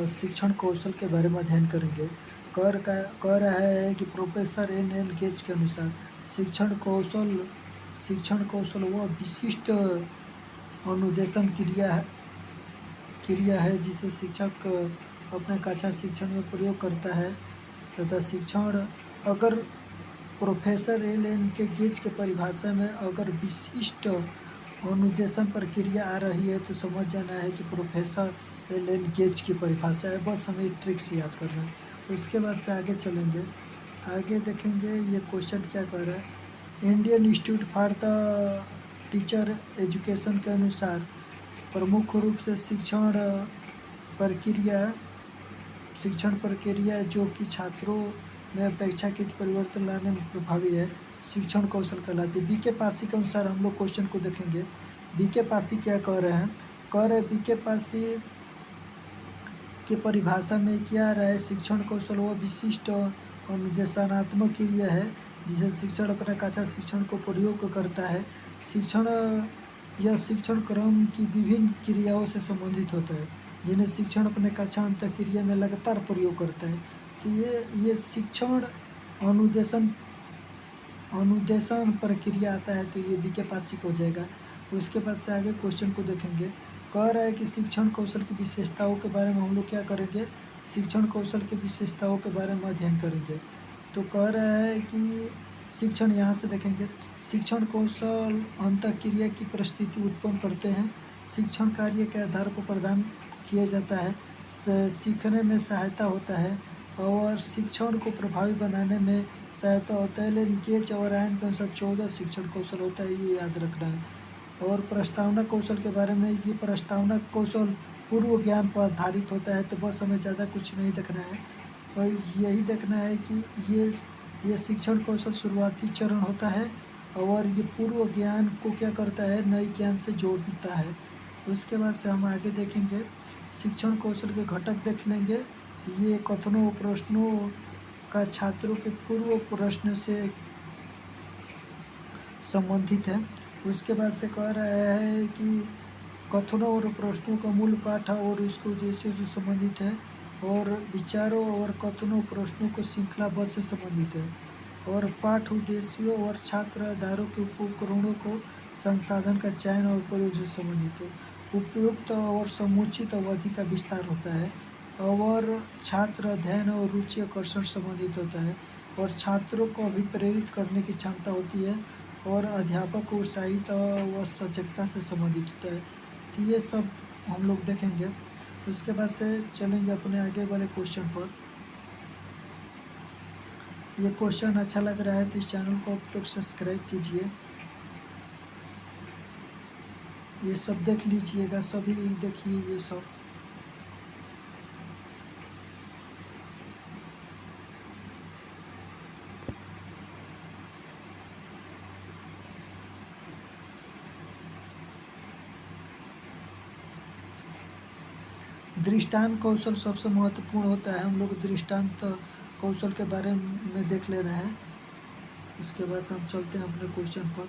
शिक्षण कौशल के बारे में अध्ययन करेंगे। कह रहा है कि प्रोफेसर एन गेज के अनुसार शिक्षण कौशल वह विशिष्ट अनुदेशन क्रिया है जिसे शिक्षक अपने कक्षा शिक्षण में प्रयोग करता है तथा शिक्षण अगर प्रोफेसर एन के गेज के परिभाषा में अगर विशिष्ट अनुदेशन प्रक्रिया आ रही है तो समझ जाना है कि प्रोफेसर एन गेज की परिभाषा है। बस हमें ट्रिक से याद करना है। उसके बाद से आगे चलेंगे, आगे देखेंगे ये क्वेश्चन क्या कर रहा है। Indian institute for the teacher education के अनुसार प्रमुख रूप से शिक्षण प्रक्रिया जो कि छात्रों में अपेक्षाकृत परिवर्तन लाने में प्रभावी है शिक्षण कौशल कहलाती है। बीके पासी के अनुसार हम लोग क्वेश्चन को देखेंगे। बीके पासी क्या कह रहे हैं, बीके पासी की परिभाषा में क्या आ रहा है, शिक्षण कौशल वह विशिष्ट अनुदेशात्मक क्रिया है जिसे शिक्षण अपने कक्षा शिक्षण को प्रयोग करता है। यह शिक्षण क्रम की विभिन्न क्रियाओं से संबंधित होता है जिन्हें शिक्षण अपने कक्षा अंत क्रिया में लगातार प्रयोग करता है। तो ये शिक्षण अनुदेशन प्रक्रिया आता है तो ये बीके पासी हो जाएगा। उसके बाद से आगे क्वेश्चन को देखेंगे। कह रहा है कि शिक्षण कौशल की विशेषताओं के बारे में हम लोग क्या करेंगे, शिक्षण कौशल की विशेषताओं के बारे में अध्ययन करेंगे। तो कह रहा है कि शिक्षण, यहाँ से देखेंगे, शिक्षण कौशल अंतःक्रिया की परिस्थिति उत्पन्न करते हैं, शिक्षण कार्य के आधार पर प्रदान किया जाता है, सीखने में सहायता होता है और शिक्षण को प्रभावी बनाने में सहायता होता है। लेकिन गेज और आयन के अनुसार 14 शिक्षण कौशल होता है, ये याद रखना है। और प्रस्तावना कौशल के बारे में, ये प्रस्तावना कौशल पूर्व ज्ञान पर आधारित होता है। तो बस हमें ज़्यादा कुछ नहीं देखना है और यही देखना है कि ये शिक्षण कौशल शुरुआती चरण होता है और ये पूर्व ज्ञान को क्या करता है, नए ज्ञान से जोड़ता है। उसके बाद से हम आगे देखेंगे, शिक्षण कौशल के घटक देख लेंगे। ये कथनों प्रश्नों का छात्रों के पूर्व प्रश्न से संबंधित है। उसके बाद से कह रहा है कि कथनों और प्रश्नों का मूल पाठ और उसके उद्देश्यों से संबंधित है और विचारों और कथनों प्रश्नों को श्रृंखलाबद्ध से संबंधित है और पाठ उद्देश्यों और छात्र आधारों के उपकरणों को संसाधन का चयन और प्रयोग से संबंधित है। उपयुक्त और समुचित अवधि का विस्तार होता है और छात्र अध्ययन और रुचि आकर्षण संबंधित होता है और छात्रों को अभिप्रेरित करने की क्षमता होती है और अध्यापक को उत्साहित व सजगता से संबंधित होता है। तो ये सब हम लोग देखेंगे। उसके बाद से चलेंगे अपने आगे वाले क्वेश्चन पर। ये क्वेश्चन अच्छा लग रहा है तो इस चैनल को आप लोग सब्सक्राइब कीजिए। ये सब देख लीजिएगा, सभी देखिए ये सब। दृष्टांत कौशल सबसे महत्वपूर्ण होता है। हम लोग दृष्टांत कौशल के बारे में देख ले रहे हैं। उसके बाद हम चलते हैं अपने क्वेश्चन पर।